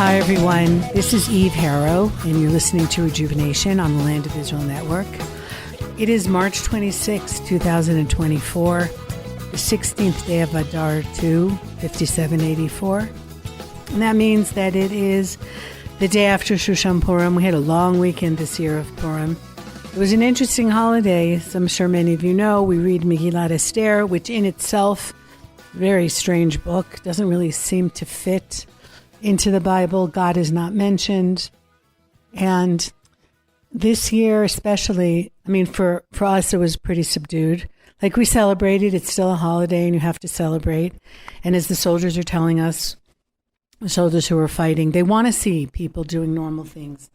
Hi, everyone. This is Eve Harow, and you're listening to Rejuvenation on the Land of Israel Network. It is March 26, 2024, the 16th day of Adar 2, 5784. And that means that it is the day after Shushan Purim. We had a long weekend this year of Purim. It was an interesting holiday. As I'm sure many of you know, we read Megillat Esther, which in itself, very strange book, doesn't really seem to fit into the Bible. God is not mentioned. And this year especially, I mean, for us, it was pretty subdued. Like, we celebrated. It's still a holiday and you have to celebrate. And as the soldiers are telling us, the soldiers who are fighting, they want to see people doing normal things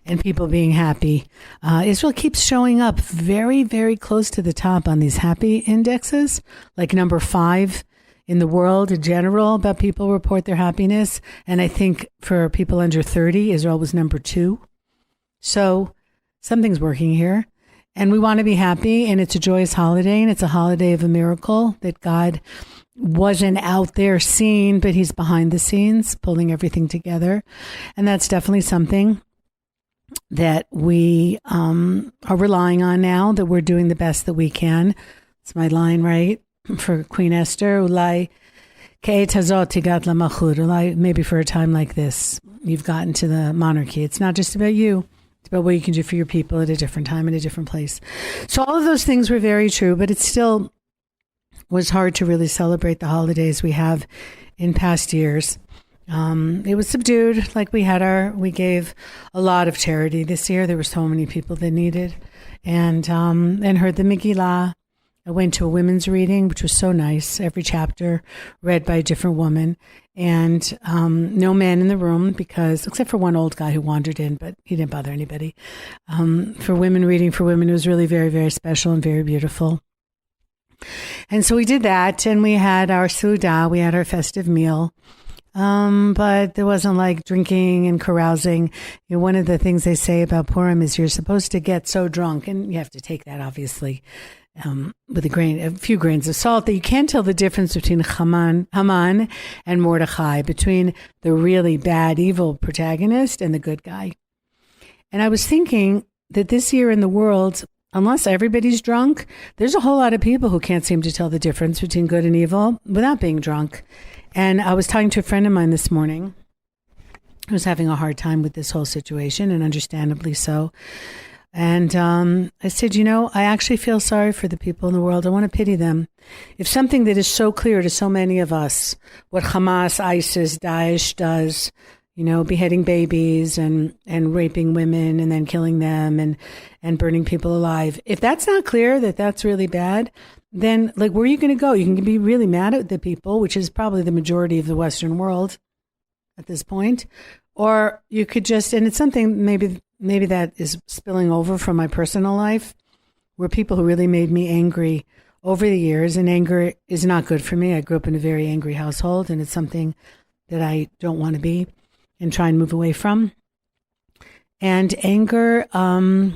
and people being happy. Israel keeps showing up very, very close to the top on these happy indexes, like number 5 in the world in general about people report their happiness. And I think for people under 30, Israel was number 2. So something's working here. And we want to be happy, and it's a joyous holiday, and it's a holiday of a miracle that God wasn't out there seen, but he's behind the scenes pulling everything together. And that's definitely something that we are relying on now, that we're doing the best that we can. It's my line, right? For Queen Esther, Ulai k'et hazot tigat lamachut. Ulai, maybe for a time like this, you've gotten to the monarchy. It's not just about you. It's about what you can do for your people at a different time, in a different place. So all of those things were very true, but it still was hard to really celebrate the holidays we have in past years. It was subdued. Like, we gave a lot of charity this year. There were so many people that needed, and heard the Megillah. I went to a women's reading, which was so nice. Every chapter read by a different woman, and no men in the room, because except for one old guy who wandered in, but he didn't bother anybody. For women, reading for women, it was really very, very special and very beautiful. And so we did that, and we had our Suda, we had our festive meal. But there wasn't like drinking and carousing. You know, one of the things they say about Purim is you're supposed to get so drunk, and you have to take that obviously with a few grains of salt, that you can't tell the difference between Haman and Mordechai, between the really bad, evil protagonist and the good guy. And I was thinking that this year in the world, unless everybody's drunk, there's a whole lot of people who can't seem to tell the difference between good and evil without being drunk. And I was talking to a friend of mine this morning who was having a hard time with this whole situation, and understandably so. And I said, I actually feel sorry for the people in the world. I want to pity them. If something that is so clear to so many of us, what Hamas, ISIS, Daesh does, beheading babies and raping women and then killing them and burning people alive, if that's not clear that that's really bad, then where are you going to go? You can be really mad at the people, which is probably the majority of the Western world at this point. Or you could just, and it's something maybe that is spilling over from my personal life, where people who really made me angry over the years, and anger is not good for me. I grew up in a very angry household, and it's something that I don't want to be and try and move away from. And anger, so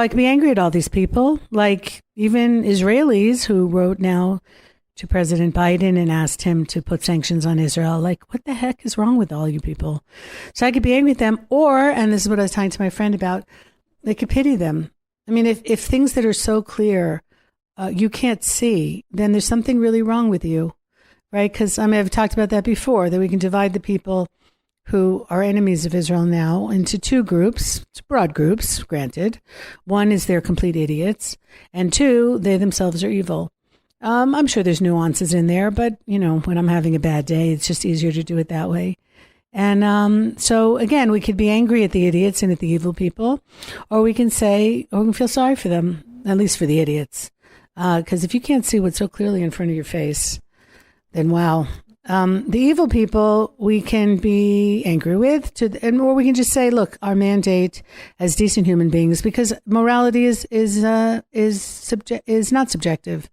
I can be angry at all these people, like even Israelis who wrote now to President Biden and asked him to put sanctions on Israel. Like, what the heck is wrong with all you people? So I could be angry at them, or, and this is what I was talking to my friend about, I could pity them. I mean, if things that are so clear you can't see, then there's something really wrong with you, right? Because I've talked about that before, that we can divide the people who are enemies of Israel now into 2 groups. It's broad groups, granted. One is they're complete idiots, and 2, they themselves are evil. I'm sure there's nuances in there, but, when I'm having a bad day, it's just easier to do it that way. And so, again, we could be angry at the idiots and at the evil people, or we can feel sorry for them, at least for the idiots. Because if you can't see what's so clearly in front of your face, then wow. The evil people we can be angry with, or we can just say, look, our mandate as decent human beings, because morality is not subjective.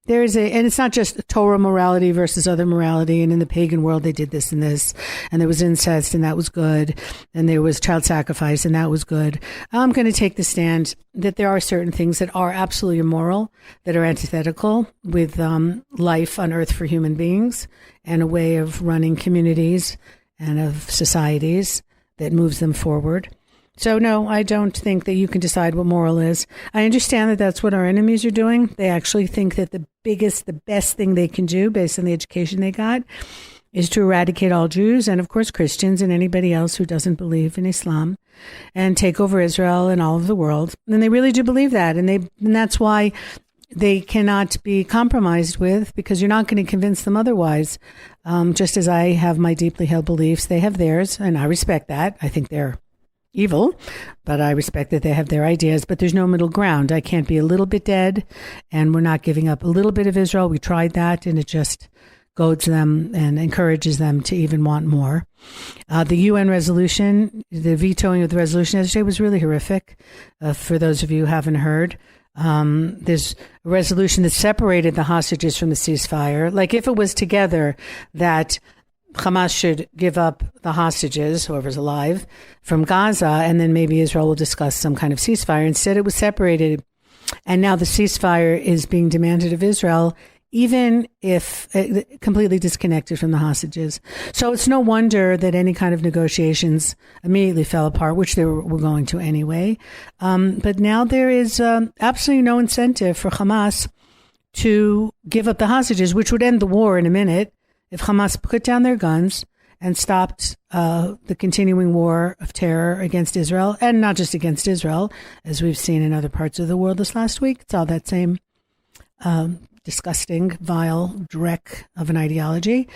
And it's not just Torah morality versus other morality. And in the pagan world, they did this and this, and there was incest, and that was good. And there was child sacrifice, and that was good. I'm going to take the stand that there are certain things that are absolutely immoral, that are antithetical with life on earth for human beings and a way of running communities and of societies that moves them forward. So no, I don't think that you can decide what moral is. I understand that that's what our enemies are doing. They actually think that the best thing they can do based on the education they got is to eradicate all Jews and, of course, Christians and anybody else who doesn't believe in Islam and take over Israel and all of the world. And they really do believe that. And that's why they cannot be compromised with, because you're not going to convince them otherwise. Just as I have my deeply held beliefs, they have theirs, and I respect that. I think they're evil, but I respect that they have their ideas, but there's no middle ground. I can't be a little bit dead, and we're not giving up a little bit of Israel. We tried that, and it just goads them and encourages them to even want more. The UN resolution, the vetoing of the resolution yesterday was really horrific. For those of you who haven't heard, there's a resolution that separated the hostages from the ceasefire. Like if it was together that Hamas should give up the hostages, whoever's alive, from Gaza, and then maybe Israel will discuss some kind of ceasefire. Instead, it was separated. And now the ceasefire is being demanded of Israel, even if completely disconnected from the hostages. So it's no wonder that any kind of negotiations immediately fell apart, which they were going to anyway. But now there is absolutely no incentive for Hamas to give up the hostages, which would end the war in a minute if Hamas put down their guns and stopped the continuing war of terror against Israel, and not just against Israel, as we've seen in other parts of the world this last week. It's all that same disgusting, vile dreck of an ideology.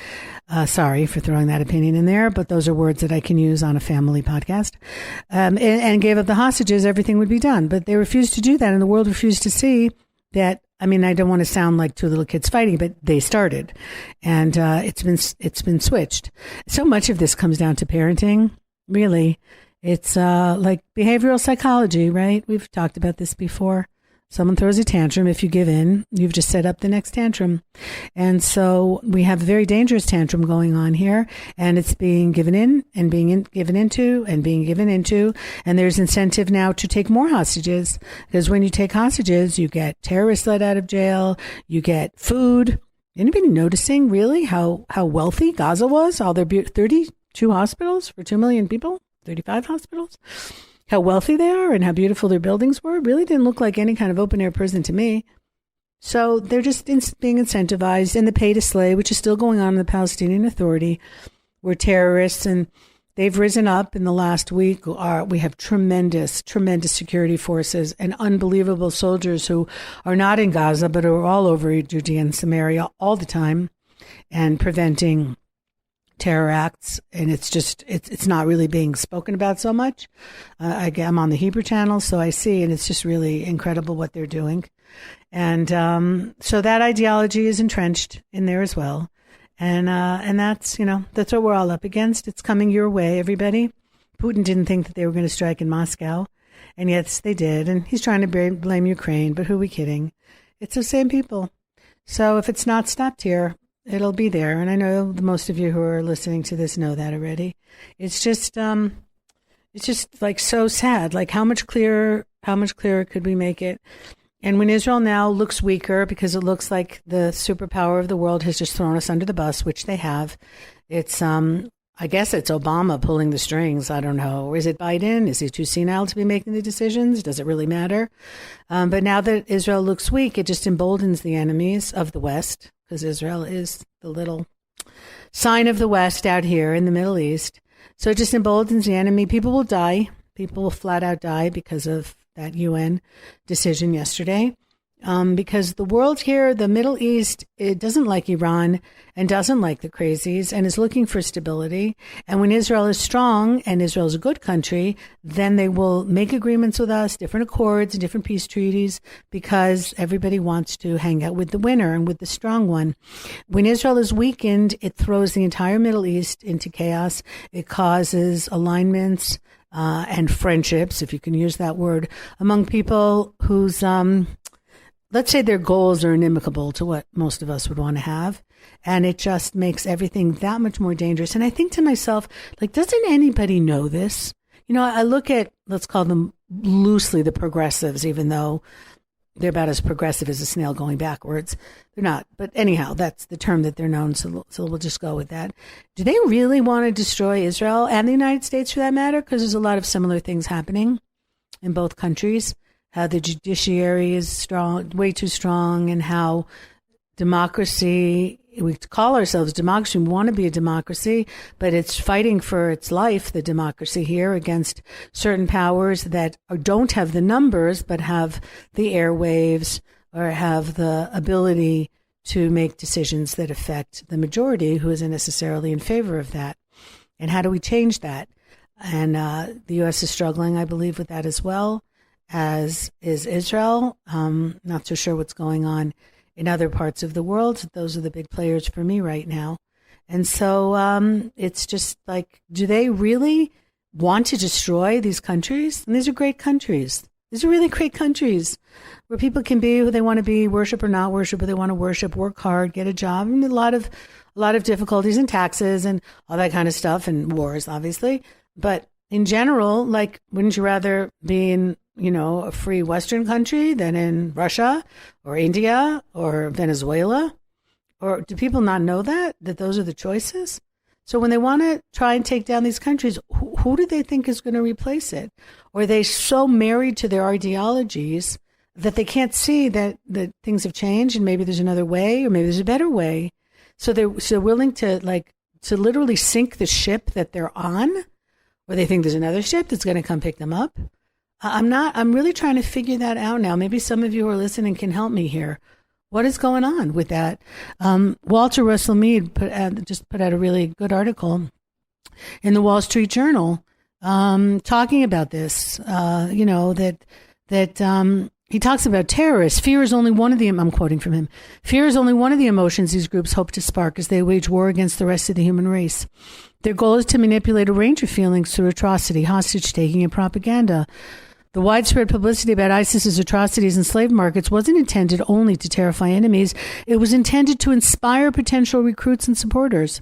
Sorry for throwing that opinion in there, but those are words that I can use on a family podcast. And gave up the hostages, everything would be done. But they refused to do that, and the world refused to see that. I mean, I don't want to sound like two little kids fighting, but they started, and it's been switched. So much of this comes down to parenting. Really, it's like behavioral psychology, right? We've talked about this before. Someone throws a tantrum. If you give in, you've just set up the next tantrum. And so we have a very dangerous tantrum going on here, and it's being given in and being given into and being given into. And there's incentive now to take more hostages, because when you take hostages, you get terrorists let out of jail, you get food. Anybody noticing really how wealthy Gaza was? All their 32 hospitals for 2 million people, 35 hospitals. How wealthy they are and how beautiful their buildings were. It really didn't look like any kind of open-air prison to me. So they're just being incentivized. And the pay to slay, which is still going on in the Palestinian Authority, were terrorists. And they've risen up in the last week. We have tremendous, tremendous security forces and unbelievable soldiers who are not in Gaza, but are all over Judea and Samaria all the time and preventing terror acts, and it's not really being spoken about so much. I'm on the Hebrew channel, so I see, and it's just really incredible what they're doing. And so that ideology is entrenched in there as well. And that's what we're all up against. It's coming your way, everybody. Putin didn't think that they were going to strike in Moscow, and yes, they did. And he's trying to blame Ukraine, but who are we kidding? It's the same people. So if it's not stopped here, it'll be there. And I know most of you who are listening to this know that already. It's just like so sad. Like how much clearer could we make it? And when Israel now looks weaker because it looks like the superpower of the world has just thrown us under the bus, which they have, it's, I guess it's Obama pulling the strings. I don't know. Or is it Biden? Is he too senile to be making the decisions? Does it really matter? But now that Israel looks weak, it just emboldens the enemies of the West, because Israel is the little sign of the West out here in the Middle East. So it just emboldens the enemy. People will die. People will flat out die because of that UN decision yesterday. Because the world here, the Middle East, it doesn't like Iran and doesn't like the crazies and is looking for stability. And when Israel is strong and Israel is a good country, then they will make agreements with us, different accords and different peace treaties, because everybody wants to hang out with the winner and with the strong one. When Israel is weakened, it throws the entire Middle East into chaos. It causes alignments and friendships, if you can use that word, among people whose let's say their goals are inimical to what most of us would want to have. And it just makes everything that much more dangerous. And I think to myself, like, doesn't anybody know this? I look at, let's call them loosely the progressives, even though they're about as progressive as a snail going backwards. They're not. But anyhow, that's the term that they're known. So we'll just go with that. Do they really want to destroy Israel and the United States for that matter? Because there's a lot of similar things happening in both countries. How the judiciary is strong, way too strong, and how democracy, we call ourselves democracy, we want to be a democracy, but it's fighting for its life, the democracy here, against certain powers that don't have the numbers, but have the airwaves or have the ability to make decisions that affect the majority who isn't necessarily in favor of that. And how do we change that? And the U.S. is struggling, I believe, with that as well, as is Israel. Not so sure what's going on in other parts of the world. Those are the big players for me right now. And so it's just like, do they really want to destroy these countries? And these are great countries. These are really great countries where people can be who they want to be, worship or not worship, but they want to worship, work hard, get a job, and a lot of difficulties and taxes and all that kind of stuff, and wars, obviously. But in general, like, wouldn't you rather be in, a free Western country than in Russia or India or Venezuela? Or do people not know that those are the choices? So when they want to try and take down these countries, who do they think is going to replace it? Or are they so married to their ideologies that they can't see that things have changed and maybe there's another way or maybe there's a better way? So they're willing to literally sink the ship that they're on, or they think there's another ship that's going to come pick them up. I'm really trying to figure that out now. Maybe some of you who are listening can help me here. What is going on with that? Walter Russell Mead just put out a really good article in the Wall Street Journal talking about this. He talks about terrorists. Fear is only one of the, I'm quoting from him, fear is only one of the emotions these groups hope to spark as they wage war against the rest of the human race. Their goal is to manipulate a range of feelings through atrocity, hostage-taking, and propaganda. The widespread publicity about ISIS's atrocities in slave markets wasn't intended only to terrify enemies. It was intended to inspire potential recruits and supporters.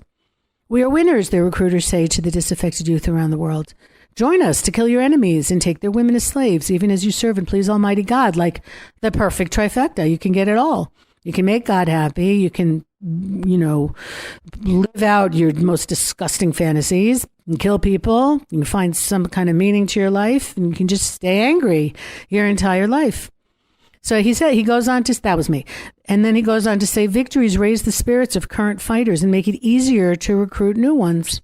We are winners, their recruiters say to the disaffected youth around the world. Join us to kill your enemies and take their women as slaves, even as you serve and please Almighty God, like the perfect trifecta. You can get it all. You can make God happy. You can, live out your most disgusting fantasies and kill people. You can find some kind of meaning to your life, and you can just stay angry your entire life. So he goes on to, that was me. And then he goes on to say, victories raise the spirits of current fighters and make it easier to recruit new ones.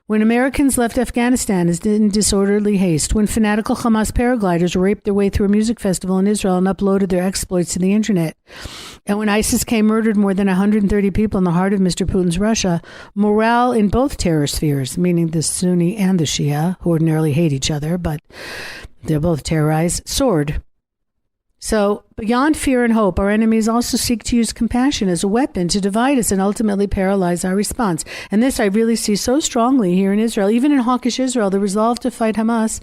When Americans left Afghanistan in disorderly haste, when fanatical Hamas paragliders raped their way through a music festival in Israel and uploaded their exploits to the internet, and when ISIS murdered more than 130 people in the heart of Mr. Putin's Russia, morale in both terror spheres, meaning the Sunni and the Shia, who ordinarily hate each other, but they're both terrorized, soared. So, beyond fear and hope, our enemies also seek to use compassion as a weapon to divide us and ultimately paralyze our response. And this I really see so strongly here in Israel. Even in hawkish Israel, the resolve to fight Hamas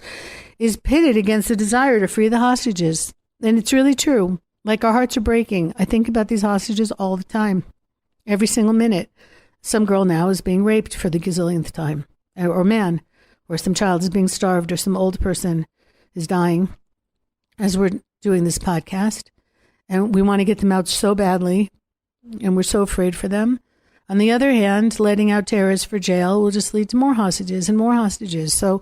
is pitted against the desire to free the hostages. And it's really true. Like, our hearts are breaking. I think about these hostages all the time, every single minute. Some girl now is being raped for the gazillionth time, or man, or some child is being starved, or some old person is dying as we're doing this podcast, and we want to get them out so badly, and we're so afraid for them. On the other hand, letting out terrorists for jail will just lead to more hostages and more hostages. So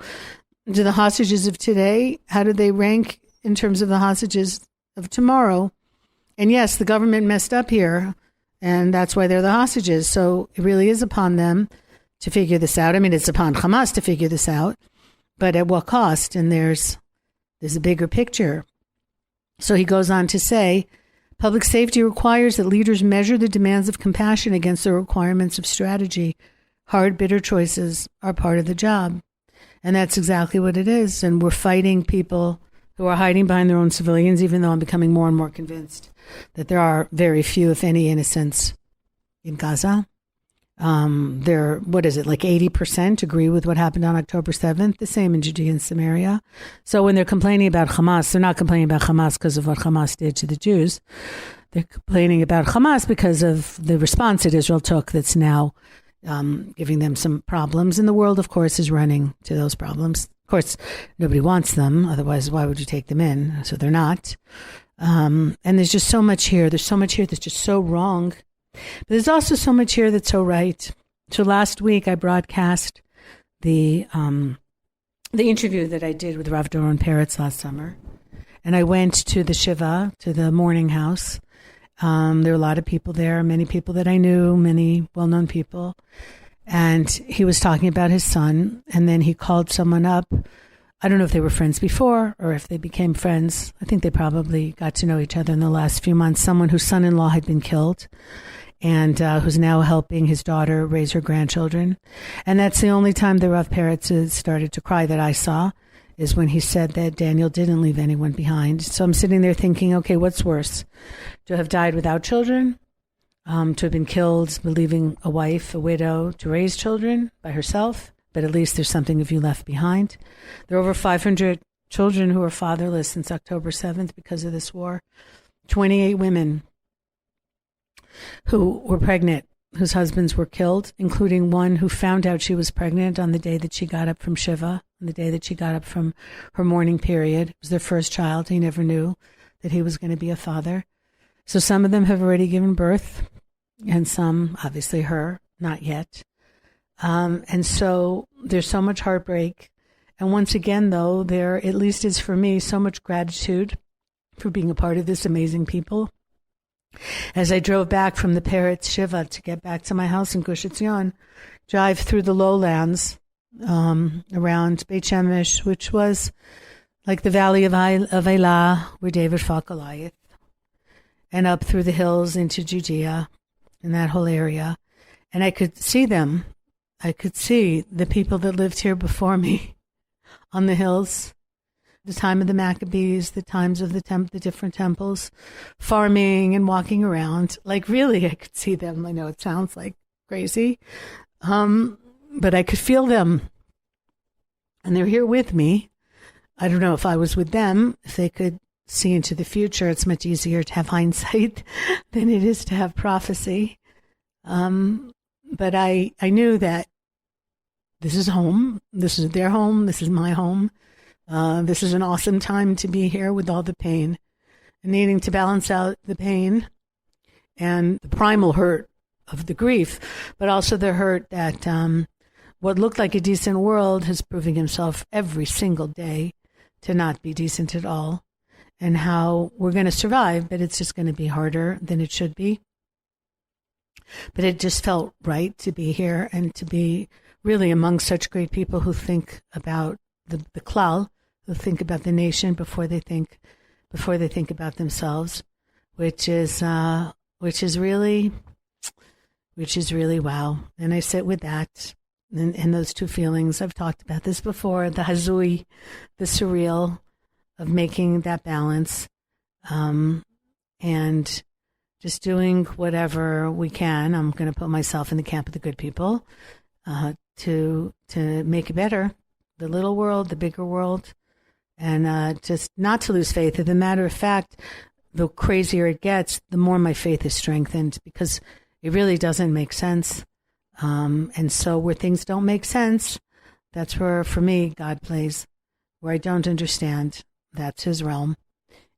do the hostages of today, how do they rank in terms of the hostages of tomorrow? And yes, the government messed up here, and that's why they're the hostages. So it really is upon them to figure this out. I mean, it's upon Hamas to figure this out, but at what cost? And there's a bigger picture. So he goes on to say, public safety requires that leaders measure the demands of compassion against the requirements of strategy. Hard, bitter choices are part of the job. And that's exactly what it is. And we're fighting people who are hiding behind their own civilians, even though I'm becoming more and more convinced that there are very few, if any, innocents in Gaza. They're, 80% agree with what happened on October 7th, the same in Judea and Samaria. So when they're complaining about Hamas, they're not complaining about Hamas because of what Hamas did to the Jews. They're complaining about Hamas because of the response that Israel took that's now giving them some problems. And the world, of course, is running to those problems. Of course, nobody wants them. Otherwise, why would you take them in? So they're not. And there's just so much here. There's so much here that's just so wrong. But there's also so much here that's so right. So last week I broadcast the interview that I did with Rav Doron Peretz last summer. And I went to the Shiva, to the mourning house. There were a lot of people there, many people that I knew, many well-known people. And he was talking about his son. And then he called someone up. I don't know if they were friends before or if they became friends. I think they probably got to know each other in the last few months. Someone whose son-in-law had been killed and who's now helping his daughter raise her grandchildren. And that's the only time the Rav Peretz started to cry that I saw, is when he said that Daniel didn't leave anyone behind. So I'm sitting there thinking, okay, what's worse? To have died without children, to have been killed leaving a wife, a widow, to raise children by herself, but at least there's something of you left behind. There are over 500 children who are fatherless since October 7th because of this war. 28 women who were pregnant, whose husbands were killed, including one who found out she was pregnant on the day that she got up from Shiva, on the day that she got up from her mourning period. It was their first child. He never knew that he was going to be a father. So some of them have already given birth, and some, obviously her, not yet. And so there's so much heartbreak. And once again, though, there at least is for me so much gratitude for being a part of this amazing people. As I drove back from the Peretz Shiva to get back to my house in Gush Etzion, drive through the lowlands around Beit Shemesh, which was like the valley of Eilah, where David fought Goliath, and up through the hills into Judea, in that whole area. And I could see them. I could see the people that lived here before me on the hills, the time of the Maccabees, the times of the different temples, farming and walking around. Like, really, I could see them. I know it sounds like crazy, but I could feel them. And they're here with me. I don't know if I was with them, if they could see into the future. It's much easier to have hindsight than it is to have prophecy. But I knew that this is home. This is their home. This is my home. This is an awesome time to be here with all the pain and needing to balance out the pain and the primal hurt of the grief, but also the hurt that what looked like a decent world is proving himself every single day to not be decent at all, and how we're going to survive, but it's just going to be harder than it should be. But it just felt right to be here and to be really among such great people who think about the klal, who think about the nation before they think about themselves, which is really wow. And I sit with that and those two feelings. I've talked about this before, the hazui, the surreal of making that balance, and just doing whatever we can. I'm going to put myself in the camp of the good people, to make it better, the little world, the bigger world, and just not to lose faith. As a matter of fact, the crazier it gets, the more my faith is strengthened, because it really doesn't make sense. And so where things don't make sense, that's where, for me, God plays. Where I don't understand, that's his realm.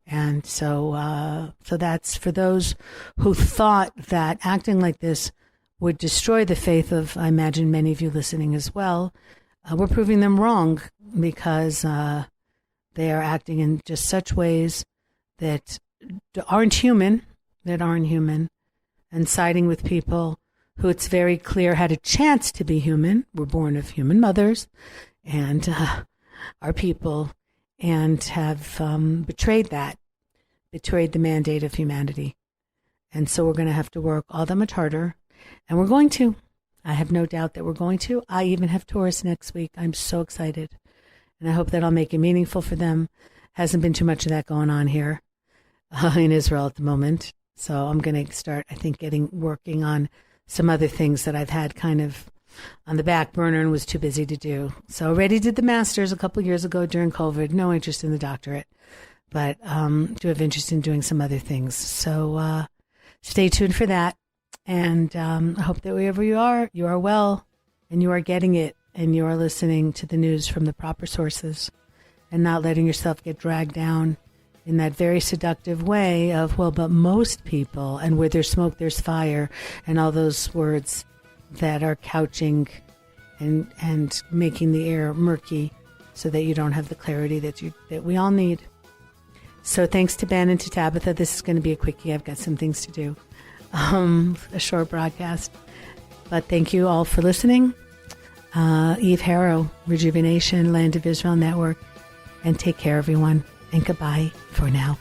And so that's for those who thought that acting like this would destroy the faith of, I imagine, many of you listening as well. We're proving them wrong, because they are acting in just such ways that aren't human, and siding with people who it's very clear had a chance to be human, were born of human mothers, and are people, and have betrayed the mandate of humanity. And so we're going to have to work all that much harder, and we're going to. I have no doubt that we're going to. I even have Taurus next week. I'm so excited, and I hope that I'll make it meaningful for them. Hasn't been too much of that going on here in Israel at the moment. So I'm going to start, I think, working on some other things that I've had kind of on the back burner and was too busy to do. So already did the master's a couple of years ago during COVID. No interest in the doctorate, but do have interest in doing some other things. So stay tuned for that. And I hope that wherever you are well, and you are getting it, and you are listening to the news from the proper sources, and not letting yourself get dragged down in that very seductive way of, well, but most people, and where there's smoke, there's fire, and all those words that are couching and making the air murky so that you don't have the clarity that we all need. So thanks to Ben and to Tabitha. This is going to be a quickie. I've got some things to do. A short broadcast. But thank you all for listening. Eve Harow, Rejuvenation, Land of Israel Network. And take care, everyone. And goodbye for now.